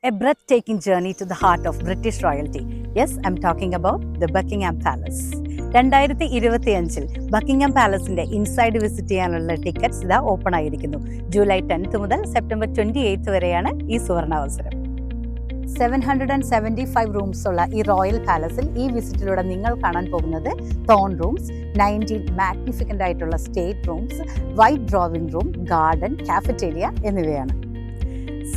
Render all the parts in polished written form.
A breathtaking journey to the heart of British royalty. Yes, I'm talking about the Buckingham Palace. 2025 Buckingham പാലസിന്റെ inside visit ചെയ്യാനുള്ള tickets ഇതാ open ആയിരിക്കുന്നു. July 10 മുതൽ September 28 വരെയാണ് ഈ സുവർണാവസരം. 775 റൂംസ് ഉള്ള ഈ റോയൽ പാലസിൽ ഈ വിസിറ്റിലൂടെ നിങ്ങൾ കാണാൻ പോകുന്നത് തോൺ റൂംസ്, 19 മാഗ്നിഫിക്കൻ്റ് ആയിട്ടുള്ള state rooms, white drawing room, garden, cafeteria എന്നിവയാണ്.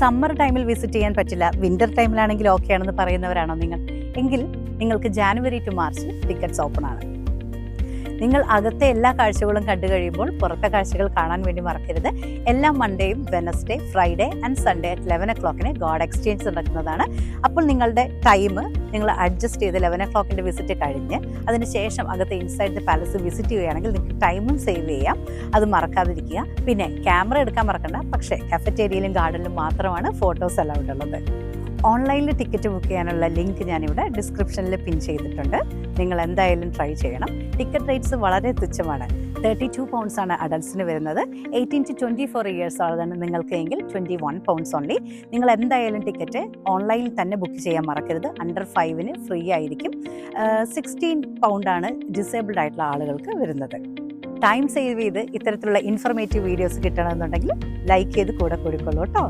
സമ്മർ ടൈമിൽ വിസിറ്റ് ചെയ്യാൻ പറ്റില്ല, വിന്റർ ടൈമിലാണെങ്കിൽ ഓക്കെ ആണെന്ന് പറയുന്നവരാണോ നിങ്ങൾ? എങ്കിൽ നിങ്ങൾക്ക് January to March tickets open ആണ്. നിങ്ങൾ അകത്തെ എല്ലാ കാഴ്ചകളും കണ്ടു കഴിയുമ്പോൾ പുറത്തെ കാഴ്ചകൾ കാണാൻ വേണ്ടി മറക്കരുത്. എല്ലാ മൺഡേയും, Wednesday, Friday and Sunday at 11 o'clock guard exchange നടക്കുന്നതാണ്. അപ്പോൾ നിങ്ങളുടെ ടൈം നിങ്ങൾ അഡ്ജസ്റ്റ് ചെയ്ത് 11 o'clock വിസിറ്റ് കഴിഞ്ഞ് അതിനുശേഷം അകത്തെ ഇൻസൈഡ് ദ പാലസ് വിസിറ്റ് ചെയ്യുകയാണെങ്കിൽ നിങ്ങൾക്ക് ടൈമും സേവ് ചെയ്യാം. അത് മറക്കാതിരിക്കുക. പിന്നെ ക്യാമറ എടുക്കാൻ മറക്കണ്ട, പക്ഷേ കഫറ്റേരിയയിലും ഗാർഡനിലും മാത്രമാണ് ഫോട്ടോസ് അലൗഡ് ഉള്ളത്. ഓൺലൈനിൽ ടിക്കറ്റ് ബുക്ക് ചെയ്യാനുള്ള ലിങ്ക് ഞാനിവിടെ ഡിസ്ക്രിപ്ഷനിൽ പിൻ ചെയ്തിട്ടുണ്ട്. നിങ്ങൾ എന്തായാലും ട്രൈ ചെയ്യണം. ടിക്കറ്റ് റേറ്റ്സ് വളരെ തുച്ഛമാണ്. 32 pounds ആണ് അഡൽട്സിന് വരുന്നത്. 18 to 24 years ആണ് നിങ്ങൾക്ക് എങ്കിൽ 21 pounds ഓൺലി. നിങ്ങൾ എന്തായാലും ടിക്കറ്റ് ഓൺലൈനിൽ തന്നെ ബുക്ക് ചെയ്യാൻ മറക്കരുത്. അണ്ടർ 5 ഫ്രീ ആയിരിക്കും. 16 pound ആണ് ഡിസേബിൾഡ് ആയിട്ടുള്ള ആളുകൾക്ക് വരുന്നത്. ടൈം സേവ് ചെയ്ത് ഇത്തരത്തിലുള്ള ഇൻഫർമേറ്റീവ് വീഡിയോസ് കിട്ടണമെന്നുണ്ടെങ്കിൽ ലൈക്ക് ചെയ്ത് കൂടെ കൊടുക്കുള്ളൂ കേട്ടോ.